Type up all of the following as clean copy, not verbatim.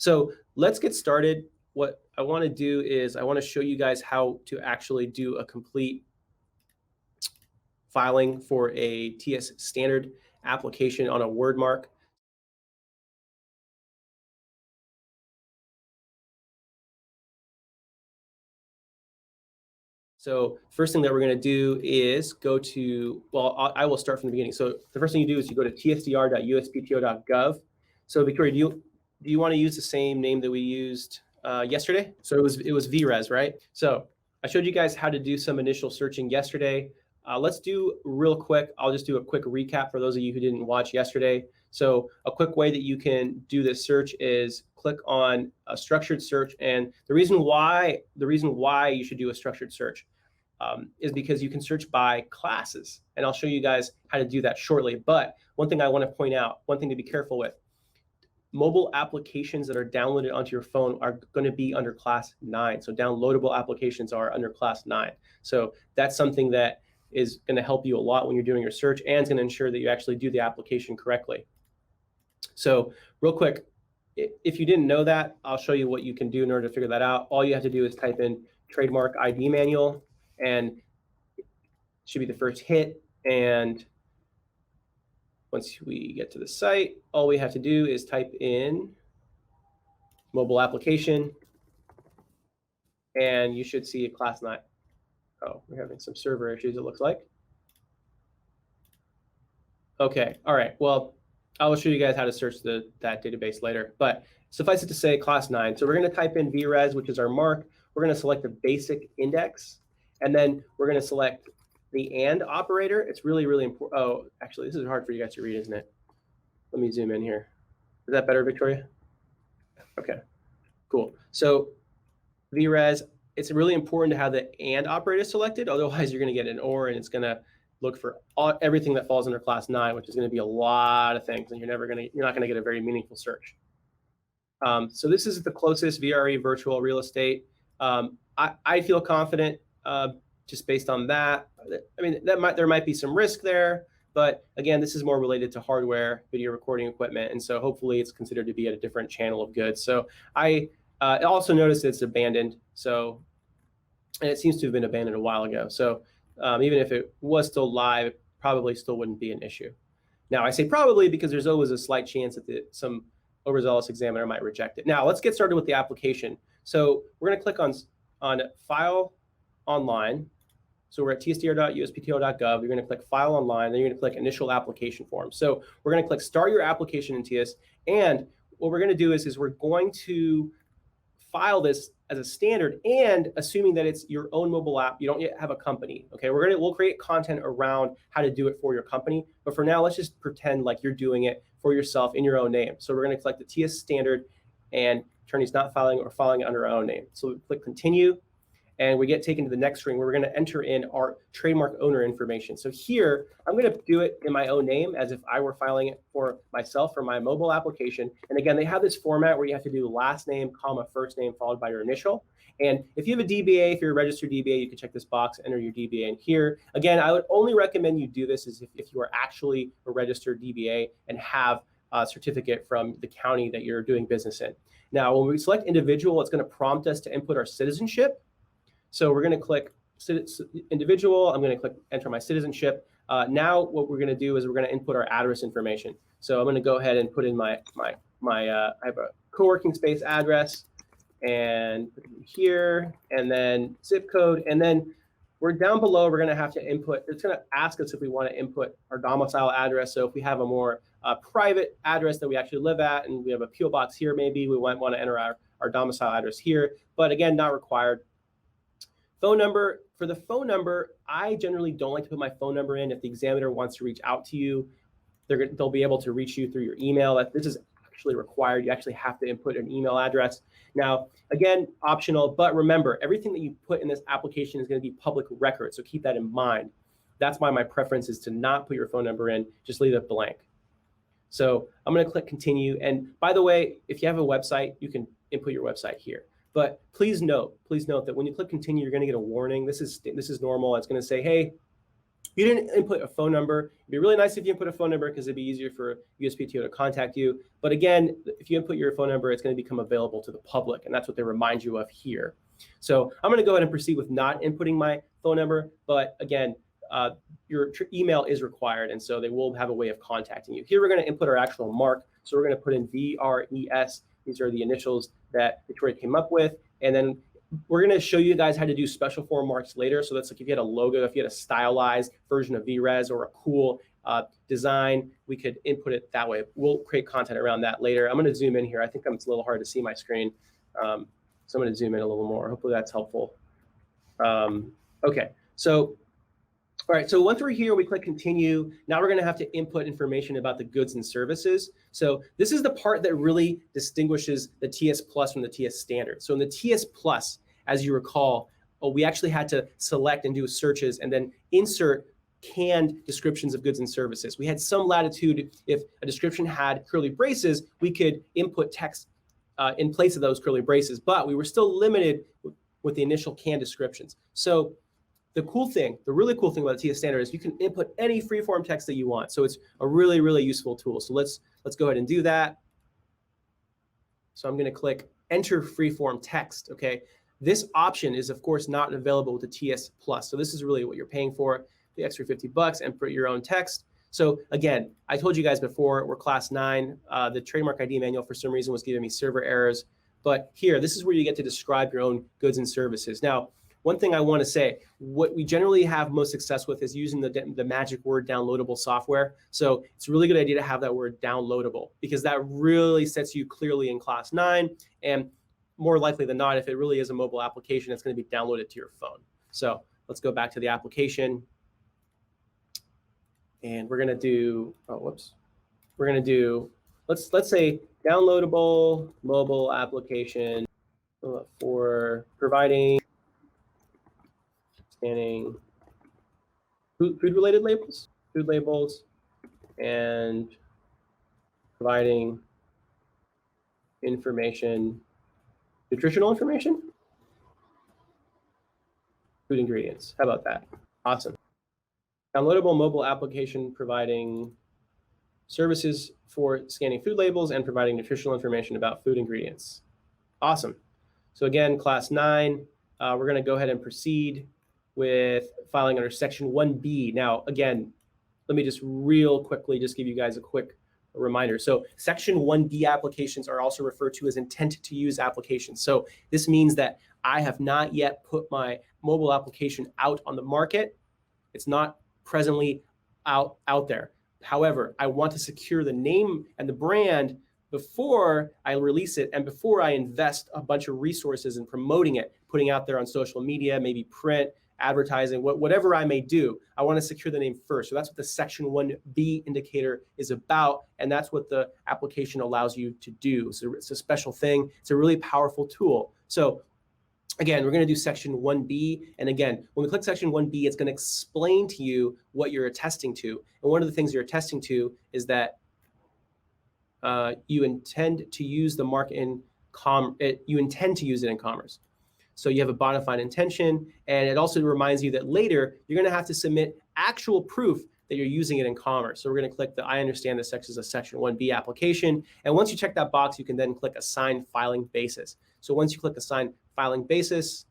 So let's get started. What I want to do is I want to show you guys how to actually do a complete filing for a TEAS standard application on a word mark. So first thing that we're going to do is go to, well, I will start from the beginning. So the first thing you do is you go to tsdr.uspto.gov. So Victoria, do you want to use the same name that we used yesterday? So it was VRES, right? So I showed you guys how to do some initial searching yesterday. Let's do real quick. I'll just do a quick recap for those of you who didn't watch yesterday. So a quick way that you can do this search is click on a structured search. And the reason why you should do a structured search is because you can search by classes. And I'll show you guys how to do that shortly. But one thing I want to point out, one thing to be careful with, mobile applications that are downloaded onto your phone are going to be under class 9. So downloadable applications are under class 9. So that's something that is going to help you a lot when you're doing your search, and it's going to ensure that you actually do the application correctly. So real quick, if you didn't know that, I'll show you what you can do in order to figure that out. All you have to do is type in trademark ID manual, and it should be the first hit. And once we get to the site, all we have to do is type in mobile application, and you should see a class 9. Oh, we're having some server issues, it looks like. Okay, all right, well, I will show you guys how to search that database later, but suffice it to say class 9. So we're going to type in VRES, which is our mark. We're going to select the basic index, and then we're going to select the AND operator. It's really, really important. Oh, actually, this is hard for you guys to read, isn't it? Let me zoom in here. Is that better, Victoria? Okay, cool. So VRES, it's really important to have the AND operator selected. Otherwise, you're going to get an OR, and it's going to look for everything that falls under class 9, which is going to be a lot of things, and you're not going to get a very meaningful search. So this is the closest VRE virtual real estate. I feel confident just based on that. I mean, there might be some risk there, but again, this is more related to hardware, video recording equipment, and so hopefully it's considered to be at a different channel of goods. So I also noticed it's abandoned, and it seems to have been abandoned a while ago. So even if it was still live, it probably still wouldn't be an issue. Now, I say probably because there's always a slight chance that some overzealous examiner might reject it. Now, let's get started with the application. So we're going to click on File Online. So we're at tsdr.uspto.gov. You're going to click File Online, then you're going to click Initial Application Form. So we're going to click Start Your Application in TEAS, and what we're going to do is we're going to file this as a standard, and assuming that it's your own mobile app, you don't yet have a company. Okay, we'll create content around how to do it for your company, but for now, let's just pretend like you're doing it for yourself in your own name. So we're going to select the TEAS standard, and attorney's not filing or filing it under our own name. So we click Continue, and we get taken to the next screen where we're going to enter in our trademark owner information. So here, I'm going to do it in my own name as if I were filing it for myself for my mobile application. And again, they have this format where you have to do last name, comma, first name, followed by your initial. And if you have a DBA, if you're a registered DBA, you can check this box, enter your DBA in here. Again, I would only recommend you do this if you are actually a registered DBA and have a certificate from the county that you're doing business in. Now, when we select individual, it's going to prompt us to input our citizenship. So we're going to click individual. I'm going to click enter my citizenship. Now what we're going to do is we're going to input our address information. So I'm going to go ahead and put in I have a co-working space address, and put it here, and then zip code, and then we're down below. We're going to have to input. It's going to ask us if we want to input our domicile address. So if we have a more private address that we actually live at, and we have a PO box here, maybe we might want to enter our domicile address here. But again, not required. Phone number, for the phone number, I generally don't like to put my phone number in. If the examiner wants to reach out to you, they'll be able to reach you through your email. This is actually required. You actually have to input an email address. Now, again, optional, but remember, everything that you put in this application is going to be public record, so keep that in mind. That's why my preference is to not put your phone number in, just leave it blank. So I'm going to click continue. And by the way, if you have a website, you can input your website here. But please note that when you click continue, you're going to get a warning. This is normal. It's going to say, hey, You didn't input a phone number. It'd be really nice if you input a phone number because it'd be easier for USPTO to contact you. But again, if you input your phone number, it's going to become available to the public, and that's what they remind you of here. So I'm going to go ahead and proceed with not inputting my phone number. But again, your email is required, and so they will have a way of contacting you. Here we're going to input our actual mark. So we're going to put in VRES. These are the initials that Victoria came up with. And then we're going to show you guys how to do special form marks later. So that's like if you had a logo, if you had a stylized version of VRES or a cool design, we could input it that way. We'll create content around that later. I'm going to zoom in here. I think it's a little hard to see my screen. So I'm going to zoom in a little more. Hopefully that's helpful. Okay, so all right, so once we're here, we click continue. Now we're going to have to input information about the goods and services. So this is the part that really distinguishes the TEAS Plus from the TEAS Standard. So in the TEAS Plus, as you recall, we actually had to select and do searches and then insert canned descriptions of goods and services. We had some latitude. If a description had curly braces, we could input text in place of those curly braces, but we were still limited with the initial canned descriptions. So the really cool thing about the TEAS Standard is you can input any free-form text that you want. So it's a really, really useful tool. So let's go ahead and do that. So I'm going to click Enter Free-Form Text. Okay, this option is of course not available with the TEAS Plus. So this is really what you're paying for, the extra $50, and put your own text. So again, I told you guys before, we're class 9. The trademark ID manual for some reason was giving me server errors. But here, this is where you get to describe your own goods and services. Now, one thing I want to say, what we generally have most success with is using the magic word downloadable software. So it's a really good idea to have that word downloadable because that really sets you clearly in class 9. And more likely than not, if it really is a mobile application, it's going to be downloaded to your phone. So let's go back to the application. And we're going to do, we're going to do, let's say downloadable mobile application for providing scanning food-related labels, food labels, and providing information, nutritional information, food ingredients. How about that? Awesome. Downloadable mobile application providing services for scanning food labels and providing nutritional information about food ingredients. Awesome. So again, class 9, we're going to go ahead and proceed with filing under section 1B. Now, again, let me just real quickly just give you guys a quick reminder. So section 1B applications are also referred to as intent to use applications. So this means that I have not yet put my mobile application out on the market. It's not presently out there. However, I want to secure the name and the brand before I release it and before I invest a bunch of resources in promoting it, putting out there on social media, maybe print, advertising, whatever I may do. I want to secure the name first. So that's what the section 1B indicator is about. And that's what the application allows you to do. So it's a special thing. It's a really powerful tool. So again, we're going to do section 1B. And again, when we click section 1B, it's going to explain to you what you're attesting to. And one of the things you're attesting to is that you intend to use the mark in you intend to use it in commerce. So you have a bona fide intention, and it also reminds you that later you're going to have to submit actual proof that you're using it in commerce. So we're going to click the I understand this section is a section 1B application. And once you check that box, you can then click assign filing basis. So once you click assign filing basis,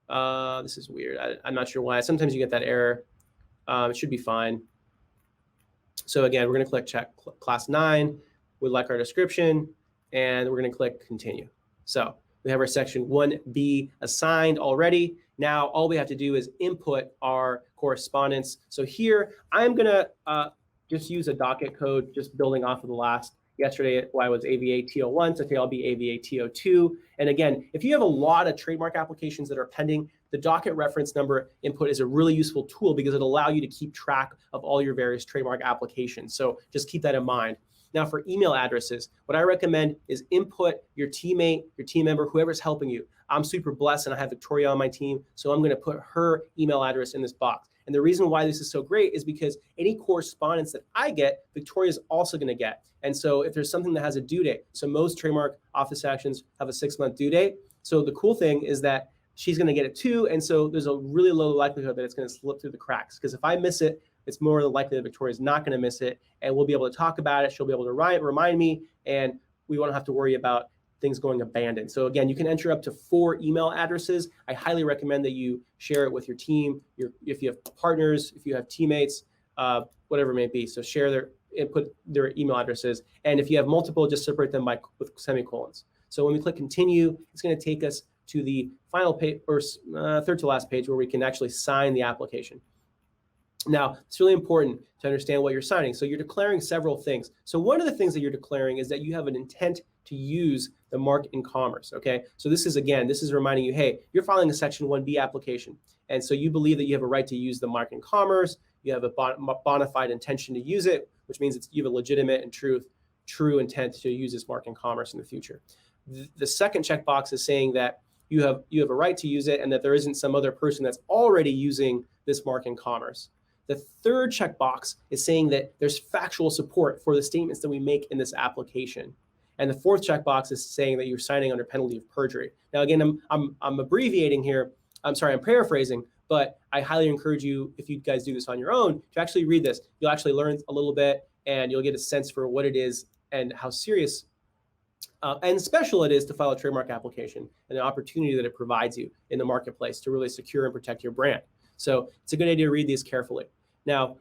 this is weird. I'm not sure why. Sometimes you get that error. It should be fine. So again, we're going to click check class 9. We like our description, and we're going to click continue. So we have our section 1B assigned already. Now all we have to do is input our correspondence. So here I'm going to just use a docket code, just building off of the last. Yesterday I was AVA TO1, so today I'll be AVA TO2. And again, if you have a lot of trademark applications that are pending, the docket reference number input is a really useful tool because it'll allow you to keep track of all your various trademark applications. So just keep that in mind. Now for email addresses, what I recommend is input your teammate, your team member, whoever's helping you. I'm super blessed and I have Victoria on my team, so I'm going to put her email address in this box. And the reason why this is so great is because any correspondence that I get, Victoria is also going to get. And so if there's something that has a due date, so most trademark office actions have a 6-month due date. So the cool thing is that she's going to get it too. And so there's a really low likelihood that it's going to slip through the cracks. Because if I miss it, it's more than likely that Victoria's not going to miss it. And we'll be able to talk about it. She'll be able to remind me. And we won't have to worry about things going abandoned. So again, you can enter up to 4 email addresses. I highly recommend that you share it with your team, if you have partners, if you have teammates, whatever it may be. So share their input, their email addresses. And if you have multiple, just separate them with semicolons. So when we click continue, it's going to take us to the final page, or third to last page, where we can actually sign the application. Now, it's really important to understand what you're signing. So you're declaring several things. So one of the things that you're declaring is that you have an intent to use the mark in commerce, okay? So this is reminding you, hey, you're filing a Section 1B application. And so you believe that you have a right to use the mark in commerce. You have a bona fide intention to use it, which means you have a legitimate and true intent to use this mark in commerce in the future. The second checkbox is saying that you have a right to use it and that there isn't some other person that's already using this mark in commerce. The third checkbox is saying that there's factual support for the statements that we make in this application. And the fourth checkbox is saying that you're signing under penalty of perjury. Now, again, I'm abbreviating here. I'm paraphrasing, but I highly encourage you, if you guys do this on your own, to actually read this. You'll actually learn a little bit, and you'll get a sense for what it is and how serious and special it is to file a trademark application, and the opportunity that it provides you in the marketplace to really secure and protect your brand. So it's a good idea to read these carefully. Now,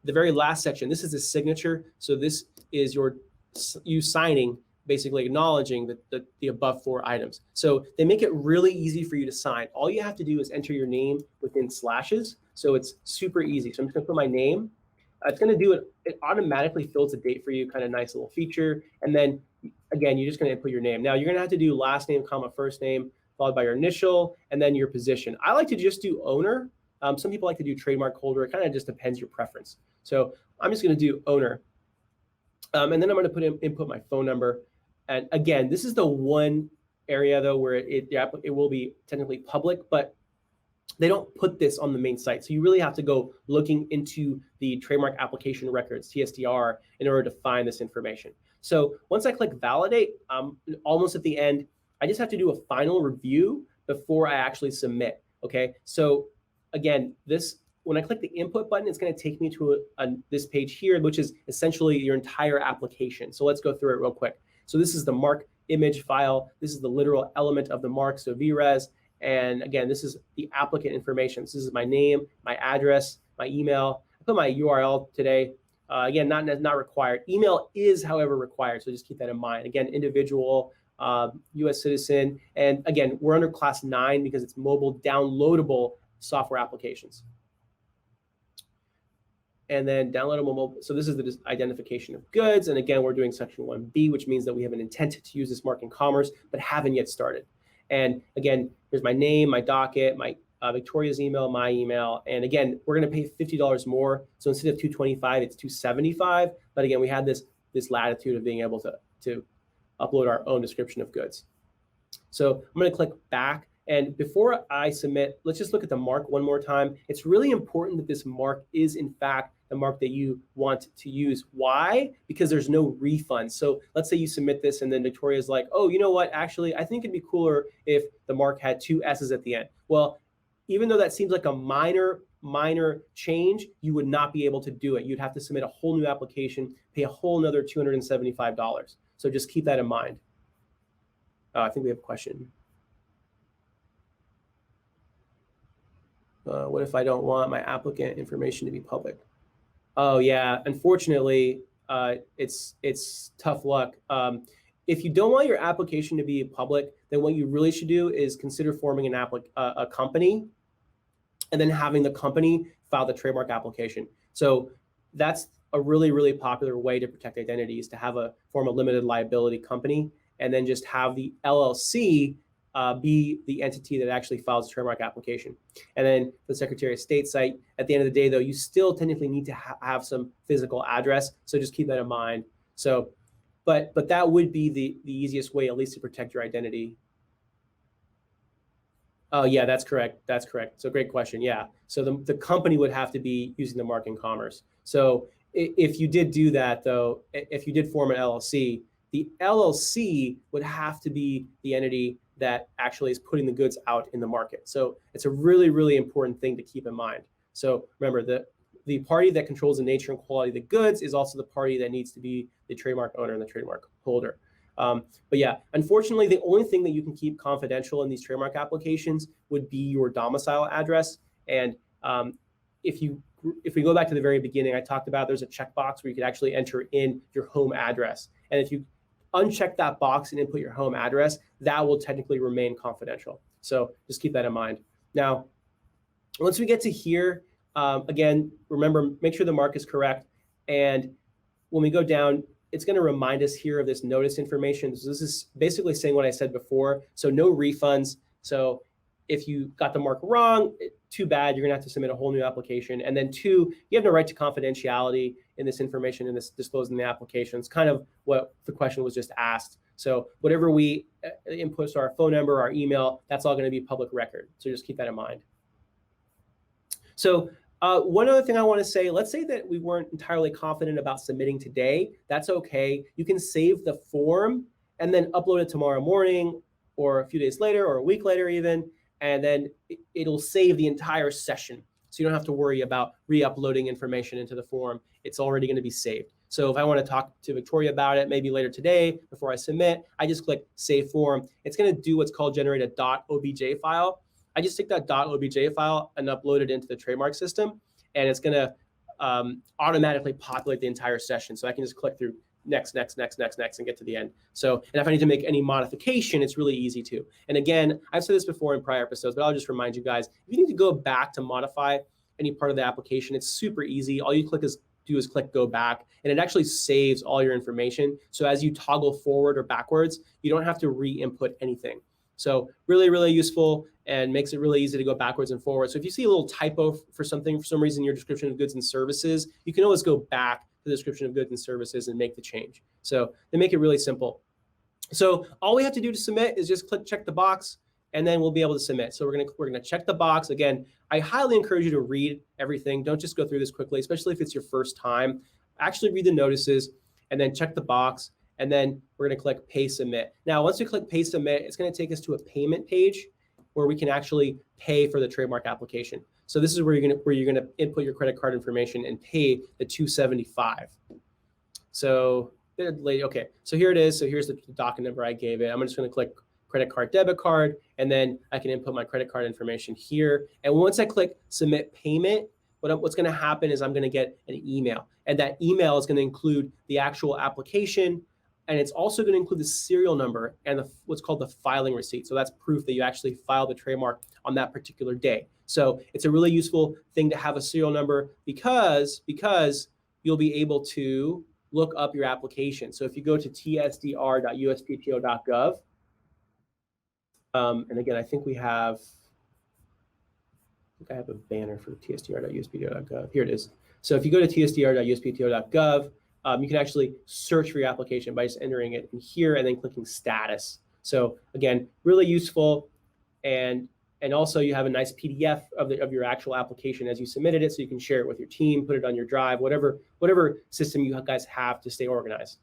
the very last section, this is a signature. So this is you signing, basically acknowledging the above 4 items. So they make it really easy for you to sign. All you have to do is enter your name within slashes. So it's super easy. So I'm just gonna put my name. It's gonna do it. It automatically fills a date for you, kind of nice little feature. And then again, you're just gonna input your name. Now you're gonna have to do last name, comma, first name, followed by your initial, and then your position. I like to just do owner. Some people like to do trademark holder. It kind of just depends your preference. So I'm just gonna do owner. And then I'm gonna input my phone number. And again, this is the one area though where it will be technically public, but they don't put this on the main site. So you really have to go looking into the trademark application records, TSTR, in order to find this information. So once I click validate, almost at the end, I just have to do a final review before I actually submit, okay? So again, when I click the input button, it's gonna take me to this page here, which is essentially your entire application. So let's go through it real quick. So this is the mark image file. This is the literal element of the mark, so VRES. And again, this is the applicant information. So this is my name, my address, my email. I put my URL today. Again, not required. Email is, however, required, so just keep that in mind. Again, individual, US citizen. And again, we're under class 9 because it's mobile downloadable software applications. And then downloadable mobile. So this is the identification of goods. And again, we're doing Section 1B, which means that we have an intent to use this mark in commerce, but haven't yet started. And again, here's my name, my docket, my Victoria's email, my email. And again, we're going to pay $50 more. So instead of $225, it's $275. But again, we had this latitude of being able to upload our own description of goods. So I'm going to click back. And before I submit, let's just look at the mark one more time. It's really important that this mark is, in fact, the mark that you want to use. Why? Because there's no refund. So let's say you submit this and then Victoria's like, oh, you know what? Actually, I think it'd be cooler if the mark had 2 S's at the end. Well, even though that seems like a minor change, you would not be able to do it. You'd have to submit a whole new application, pay a whole nother $275. So just keep that in mind. I think we have a question. What if I don't want my applicant information to be public? Oh yeah, unfortunately, it's tough luck. If you don't want your application to be public, then what you really should do is consider forming a company and then having the company file the trademark application. So that's a really, really popular way to protect identity, is to form a limited liability company and then just have the LLC be the entity that actually files the trademark application. And then the Secretary of State site, at the end of the day, though, you still technically need to have some physical address. So just keep that in mind. So, but that would be the easiest way, at least, to protect your identity. Oh yeah, that's correct. That's correct. So great question. Yeah. So the company would have to be using the mark in commerce. So if you did do that, though, if you did form an LLC, the LLC would have to be the entity that actually is putting the goods out in the market. So it's a really, really important thing to keep in mind. So remember, the party that controls the nature and quality of the goods is also the party that needs to be the trademark owner and the trademark holder. But yeah, unfortunately, the only thing that you can keep confidential in these trademark applications would be your domicile address. And if we go back to the very beginning, I talked about there's a checkbox where you could actually enter in your home address. And if you uncheck that box and input your home address, that will technically remain confidential. So just keep that in mind. Now, once we get to here, again, remember, make sure the mark is correct. And when we go down, it's going to remind us here of this notice information. So this is basically saying what I said before. So no refunds. So if you got the mark wrong, too bad, you're going to have to submit a whole new application. And then 2, you have no right to confidentiality in this information and this disclosed in the application. It's kind of what the question was just asked. So whatever we input, so our phone number, our email, that's all going to be public record. So just keep that in mind. So one other thing I want to say, let's say that we weren't entirely confident about submitting today. That's okay. You can save the form and then upload it tomorrow morning or a few days later or a week later even, and then it'll save the entire session. So you don't have to worry about re-uploading information into the form. It's already going to be saved. So if I want to talk to Victoria about it, maybe later today before I submit, I just click Save Form. It's going to do what's called generate a .obj file. I just take that .obj file and upload it into the trademark system, and it's going to automatically populate the entire session. So I can just click through next, next, next, next, next, and get to the end. So, and if I need to make any modification, it's really easy to. And again, I've said this before in prior episodes, but I'll just remind you guys, if you need to go back to modify any part of the application, it's super easy. All you do is click go back, and it actually saves all your information. So as you toggle forward or backwards, you don't have to re-input anything. So really, really useful and makes it really easy to go backwards and forward. So if you see a little typo for some reason in your description of goods and services, you can always go back to the description of goods and services and make the change. So they make it really simple. So all we have to do to submit is just check the box, and then we'll be able to submit. So we're gonna check the box. Again, I highly encourage you to read everything. Don't just go through this quickly, especially if it's your first time. Actually read the notices and then check the box. And then we're gonna click Pay Submit. Now, once we click Pay Submit, it's gonna take us to a payment page where we can actually pay for the trademark application. So this is where you're gonna input your credit card information and pay the $275. So, okay, so here it is. So here's the docket number I gave it. I'm just gonna click credit card, debit card, and then I can input my credit card information here. And once I click Submit Payment, what's gonna happen is I'm gonna get an email. And that email is gonna include the actual application, and it's also going to include the serial number and what's called the filing receipt. So that's proof that you actually filed the trademark on that particular day. So it's a really useful thing to have a serial number because you'll be able to look up your application. So if you go to tsdr.uspto.gov, and again, I think I have a banner for tsdr.uspto.gov. Here it is. So if you go to tsdr.uspto.gov, you can actually search for your application by just entering it in here and then clicking status. So again, really useful. And also you have a nice PDF of your actual application as you submitted it, so you can share it with your team, put it on your drive, whatever system you guys have to stay organized.